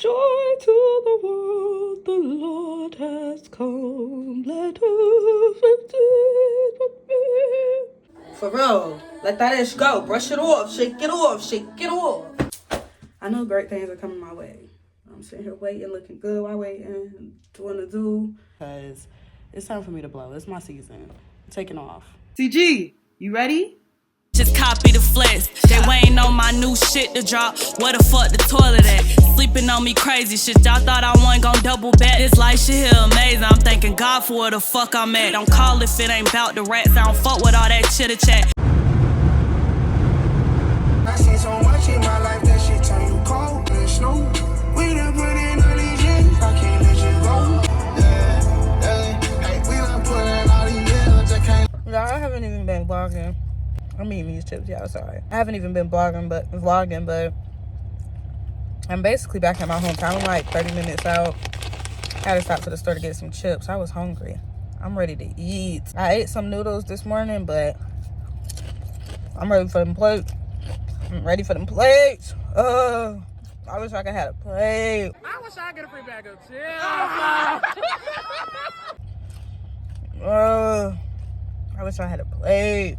Joy to the world, the Lord has come. Let us rejoice with me. For real, let that ish go. Brush it off, shake it off, shake it off. I know great things are coming my way. I'm sitting here waiting, looking good while waiting, doing the do. Because it's time for me to blow. It's my season. I'm taking off. CG, you ready? Just copy the flex. They waiting on my new shit to drop. Where the fuck the toilet at? Sleeping on me crazy shit. Y'all thought I wasn't gon' double back. This life shit here amazing. I'm thanking God for where the fuck I'm at. Don't call if it ain't bout the rats. I don't fuck with all that chitter chat. I seen so much in my life that shit turn you cold and snow. We done put in all these years, I can't let you go. Hey, we done put in all these years, I can't. Y'all, I haven't even been vlogging. I'm eating these chips, y'all, sorry. I haven't even been vlogging, but I'm basically back in my hometown. I'm like 30 minutes out. I had to stop to the store to get some chips. I was hungry. I'm ready to eat. I ate some noodles this morning, but I'm ready for them plates. I'm ready for them plates. I wish I could have a plate. I wish I could get a free bag of chips. I wish I had a plate.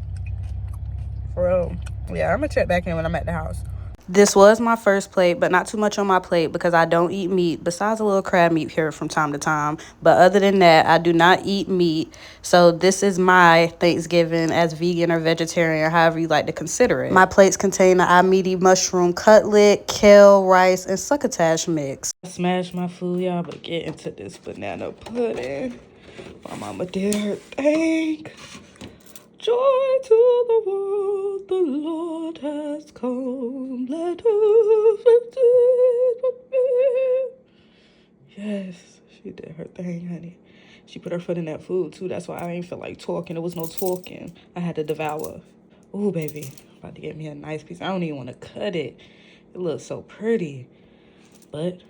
For real. Yeah, I'm gonna check back in when I'm at the house. This was my first plate, but not too much on my plate because I don't eat meat, besides a little crab meat here from time to time. But other than that, I do not eat meat. So this is my Thanksgiving as vegan or vegetarian, however you like to consider it. My plates contain an meaty mushroom cutlet, kale, rice, and succotash mix. I smashed my food, y'all, but get into this banana pudding. My mama did her thing. Joy to the world, the Lord has come. Let us rejoice with me. Yes, she did her thing, honey. She put her foot in that food, too. That's why I ain't feel like talking. There was no talking. I had to devour. Ooh, baby. About to get me a nice piece. I don't even want to cut it. It looks so pretty. But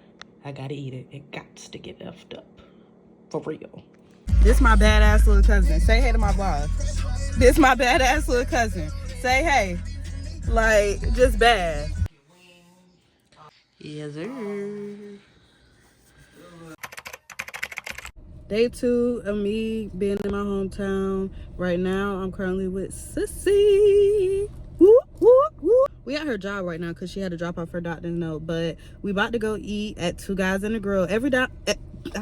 I gotta eat it. It gots to get effed up. For real. This my badass little cousin. Say hey to my vlog. This my badass little cousin. Say hey. Like, just bad. Yes, sir. Day 2 of me being in my hometown. Right now, I'm currently with Sissy. Woo, woo, woo. We at her job right now because she had to drop off her doctor's note. But we about to go eat at Two Guys and a Grill. I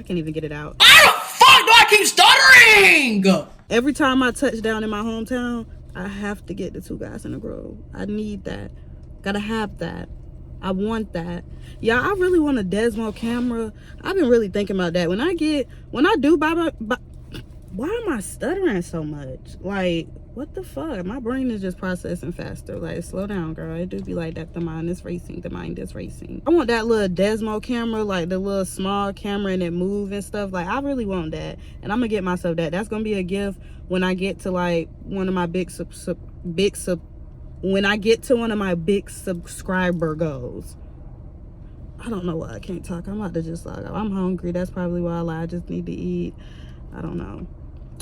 can't even get it out. Why the fuck do I keep stuttering? Every time I touch down in my hometown, I have to get the Two Guys in a Grill. I need that. Gotta have that. I want that. Yeah, I really want a Desmo camera. I've been really thinking about that. When I do buy why am I stuttering so much? Like, what the fuck? My brain is just processing faster. Like, slow down, girl. It do be like that. The mind is racing. The mind is racing. I want that little Desmo camera, like the little small camera and it move and stuff. Like, I really want that. And I'm gonna get myself that. That's gonna be a gift when I get to like one of my big subscriber goals. I don't know why I can't talk. I'm about to just log out. I'm hungry. That's probably why I just need to eat. I don't know.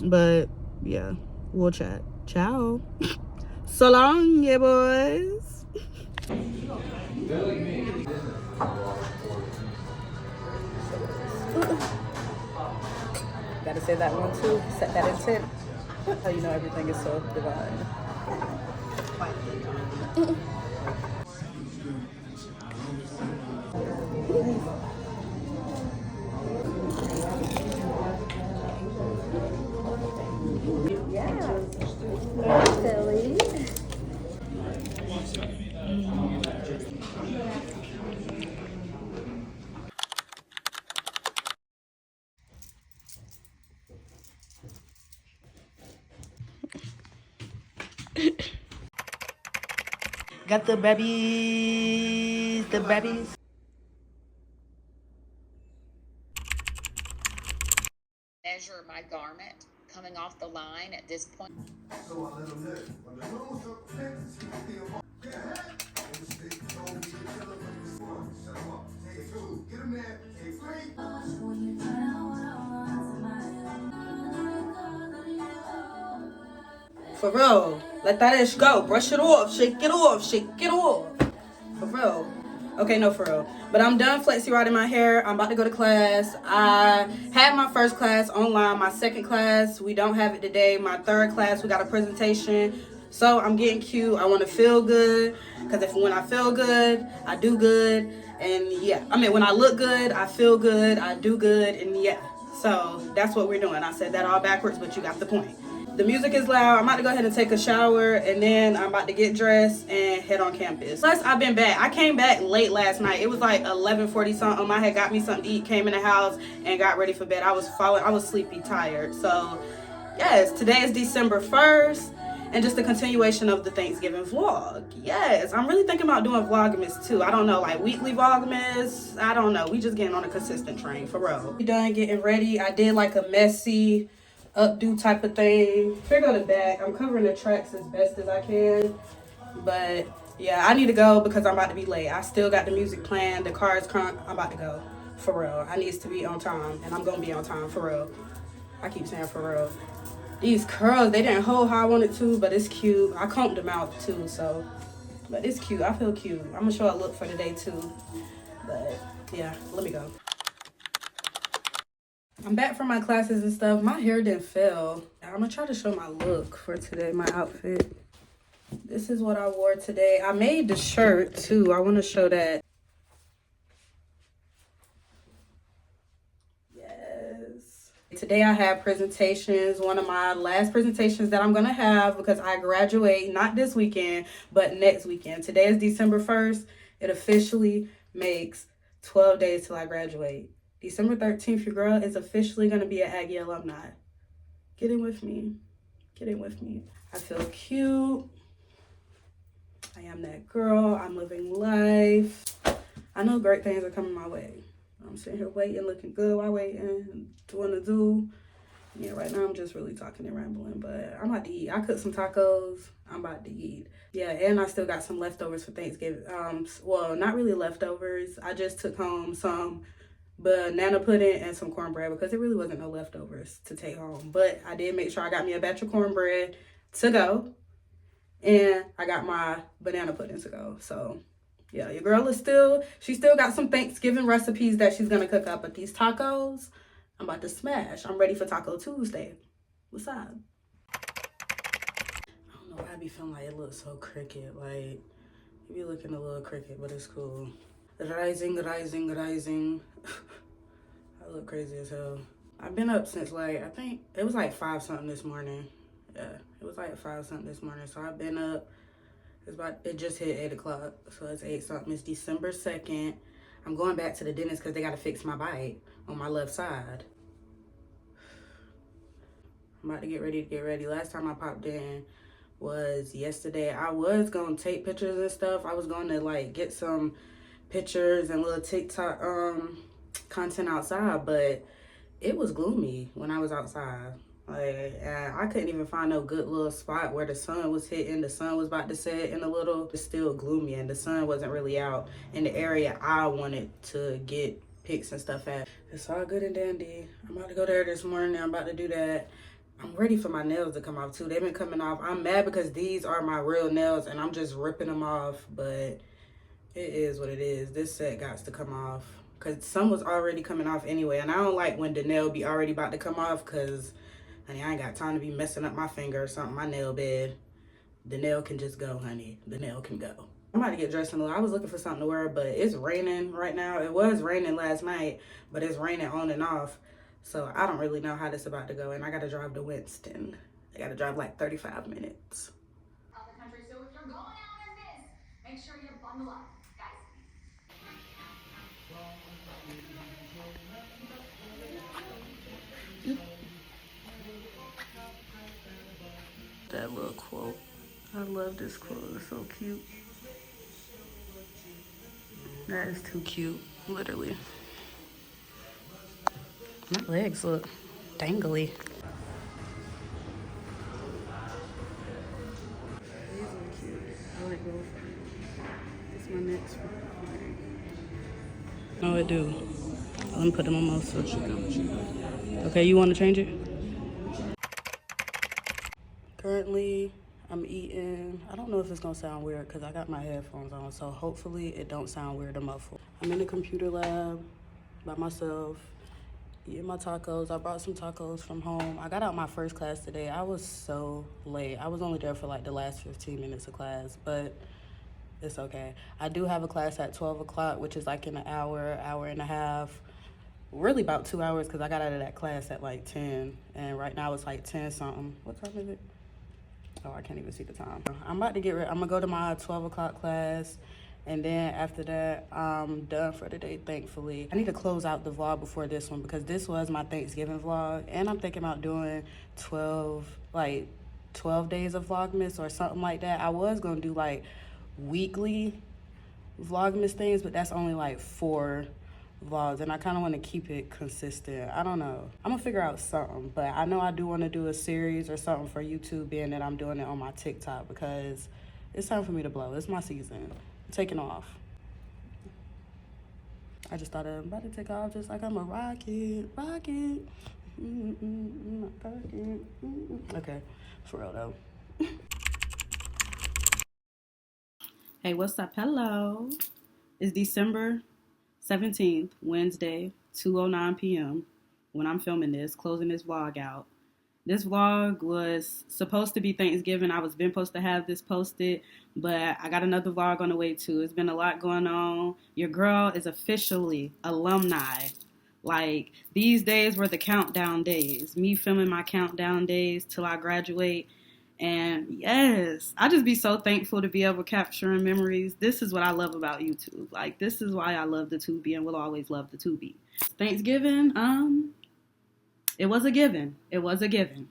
But yeah, we'll chat. Ciao. So long, yeah, boys. Gotta say that one too. Set that intent. How you know everything is so divine. Silly. Got the babies. The babies. Measure my garment coming off the line at this point. So I let them know. When the rules are fixed, get him there. Take 3. For real. Let that ish go. Brush it off. Shake it off. Shake it off. For real. Okay, no, for real. But I'm done flexi riding my hair. I'm about to go to class. I had my first class online. My second class, we don't have it today. My third class, we got a presentation. So I'm getting cute. I want to feel good. Because when I feel good, I do good. And yeah, I mean, when I look good, I feel good, I do good. And yeah, so that's what we're doing. I said that all backwards, but you got the point. The music is loud. I'm about to go ahead and take a shower, and then I'm about to get dressed and head on campus. Plus, I've been back. I came back late last night. It was like 11:40 something. I had got me something to eat, came in the house, and got ready for bed. I was sleepy, tired. So, yes, today is December 1st, and just a continuation of the Thanksgiving vlog. Yes, I'm really thinking about doing Vlogmas too. I don't know, like weekly Vlogmas. I don't know. We just getting on a consistent train, for real. We done getting ready. I did like a messy updo type of thing. Here go the back. I'm covering the tracks as best as I can, but yeah, I need to go because I'm about to be late. I still got the music playing. The car is crunk. I'm about to go, for real. I needs to be on time, and I'm gonna be on time, for real. I keep saying for real. These curls, they didn't hold how I wanted to, but it's cute. I combed them out too, so, but it's cute. I feel cute. I'm gonna show a look for today too, but yeah, let me go. I'm back from my classes and stuff. My hair didn't fail. I'm gonna try to show my look for today, my outfit. This is what I wore today. I made the shirt too. I want to show that. Yes. Today I have presentations. One of my last presentations that I'm gonna have because I graduate not this weekend, but next weekend. Today is December 1st. It officially makes 12 days till I graduate. December 13th, your girl is officially going to be an Aggie alumni. Get in with me. Get in with me. I feel cute. I am that girl. I'm living life. I know great things are coming my way. I'm sitting here waiting, looking good while waiting, doing the do. Yeah, right now I'm just really talking and rambling, but I'm about to eat. I cooked some tacos. I'm about to eat. Yeah, and I still got some leftovers for Thanksgiving. Well, not really leftovers. I just took home some banana pudding and some cornbread because there really wasn't no leftovers to take home. But I did make sure I got me a batch of cornbread to go, and I got my banana pudding to go. So yeah, your girl is she still got some Thanksgiving recipes that she's gonna cook up, but these tacos, I'm about to smash. I'm ready for Taco Tuesday. What's up? I don't know why I be feeling like it looks so crooked. Like, it be looking a little crooked, but it's cool. Rising. I look crazy as hell. I've been up since like, I think it was like 5 something this morning. Yeah, it was like 5 something this morning. So I've been up, it just hit 8 o'clock. So it's 8 something. It's December 2nd. I'm going back to the dentist because they got to fix my bite on my left side. I'm about to get ready. Last time I popped in was yesterday. I was going to take pictures and stuff. I was going to like get some pictures and little TikTok content outside, but it was gloomy when I was outside. Like, I couldn't even find no good little spot where the sun was hitting. The sun was about to set in a little. It's still gloomy, and the sun wasn't really out in the area I wanted to get pics and stuff at. It's all good and dandy. I'm about to go there this morning. I'm about to do that. I'm ready for my nails to come off too. They've been coming off. I'm mad because these are my real nails and I'm just ripping them off, but it is what it is. This set got to come off because some was already coming off anyway. And I don't like when the nail be already about to come off because, honey, I ain't got time to be messing up my finger or something. My nail bed. The nail can just go, honey. The nail can go. I'm about to get dressed in a little. I was looking for something to wear, but it's raining right now. It was raining last night, but it's raining on and off. So I don't really know how this is about to go. And I got to drive to Winston. I got to drive like 35 minutes. Out the country, so if you're going out in this, make sure you bundle up. That little quote. I love this quote. It's so cute. That is too cute, literally. My legs look dangly. These are cute. I like both. This is my next one. No, it do. Let me put them on most. Okay, you want to change it? Currently, I'm eating. I don't know if it's gonna sound weird because I got my headphones on, so hopefully it don't sound weird or muffled. I'm in the computer lab by myself, eating my tacos. I brought some tacos from home. I got out my first class today. I was so late. I was only there for like the last 15 minutes of class, but it's okay. I do have a class at 12 o'clock, which is like in an hour, hour and a half. Really about 2 hours because I got out of that class at like 10, and right now it's like 10 something. What time is it? Oh, I can't even see the time. I'm about to get ready. I'm gonna go to my 12 o'clock class, and then after that, I'm done for the day, thankfully. I need to close out the vlog before this one because this was my Thanksgiving vlog, and I'm thinking about doing 12 days of Vlogmas or something like that. I was gonna do like weekly Vlogmas things, but that's only like 4 vlogs, and I kind of want to keep it consistent. I don't know. I'm gonna figure out something, but I know I do want to do a series or something for YouTube, being that I'm doing it on my TikTok, because it's time for me to blow. It's my season. I'm taking off. I just thought I'm about to take off just like I'm a rocket. Okay, for real though. Hey, what's up? Hello. It's December 17th, Wednesday, 2:09 p.m. when I'm filming this, closing this vlog out. This vlog was supposed to be Thanksgiving. I was been supposed to have this posted, but I got another vlog on the way too. It's been a lot going on. Your girl is officially alumni. Like, these days were the countdown days. Me filming my countdown days till I graduate. And yes, I just be so thankful to be able to capture memories. This is what I love about YouTube. Like, this is why I love the Tubi and will always love the Tubi. Thanksgiving, it was a given. It was a given.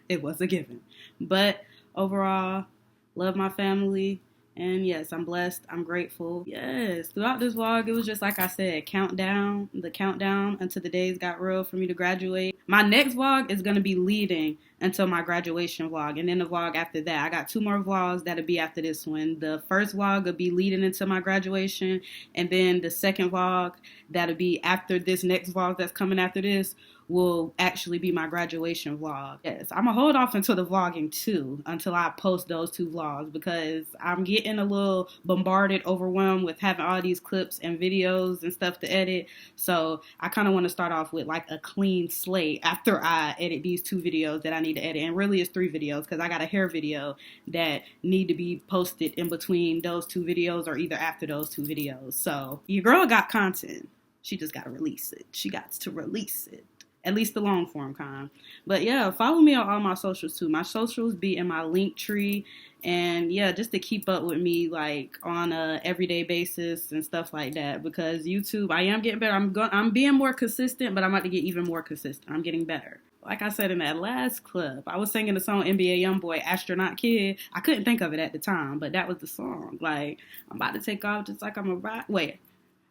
It was a given. But overall, love my family. And yes, I'm blessed. I'm grateful. Yes, throughout this vlog, it was just like I said, the countdown until the days got real for me to graduate. My next vlog is going to be leading until my graduation vlog. And then the vlog after that. I got 2 more vlogs that'll be after this one. The first vlog will be leading into my graduation. And then the second vlog that'll be after this next vlog that's coming after this will actually be my graduation vlog. Yes, I'm gonna hold off until the vlogging too, until I post those 2 vlogs, because I'm getting a little bombarded, overwhelmed with having all these clips and videos and stuff to edit. So I kind of want to start off with like a clean slate after I edit these 2 videos that I need to edit. And really it's 3 videos, because I got a hair video that need to be posted in between those 2 videos or either after those 2 videos. So your girl got content. She just got to release it. She got to release it. At least the long form kind. But yeah, follow me on all my socials too. My socials be in my link tree. And yeah, just to keep up with me like on a everyday basis and stuff like that. Because YouTube, I am getting better. I'm being more consistent, but I'm about to get even more consistent. I'm getting better. Like I said in that last clip, I was singing the song NBA Youngboy, Astronaut Kid. I couldn't think of it at the time, but that was the song. Like, I'm about to take off just like I'm a rocket. Wait,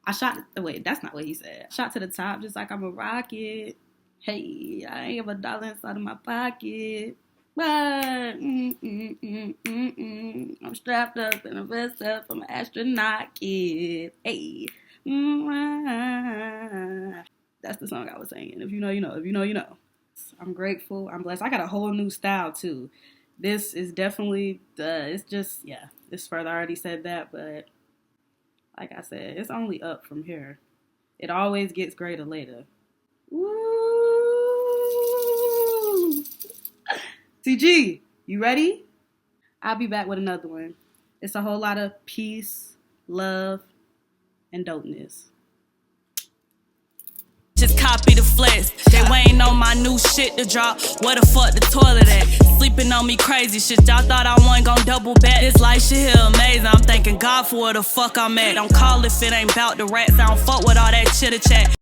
that's not what he said. Shot to the top just like I'm a rocket. Hey, I ain't have $1 inside of my pocket, but I'm strapped up in a vest up. I'm an astronaut kid. Hey, that's the song I was singing. If you know, you know. If you know, you know. I'm grateful. I'm blessed. I got a whole new style too. This is definitely it's further. I already said that, but like I said, it's only up from here. It always gets greater later. Woo! CG, you ready? I'll be back with another one. It's a whole lot of peace, love, and dopeness. Just copy the flex. They waiting on my new shit to drop. Where the fuck the toilet at? Sleeping on me crazy shit. Y'all thought I wasn't gon' double back. This life shit here amazing. I'm thanking God for where the fuck I'm at. Don't call if it ain't bout the rats. I don't fuck with all that chitter chat.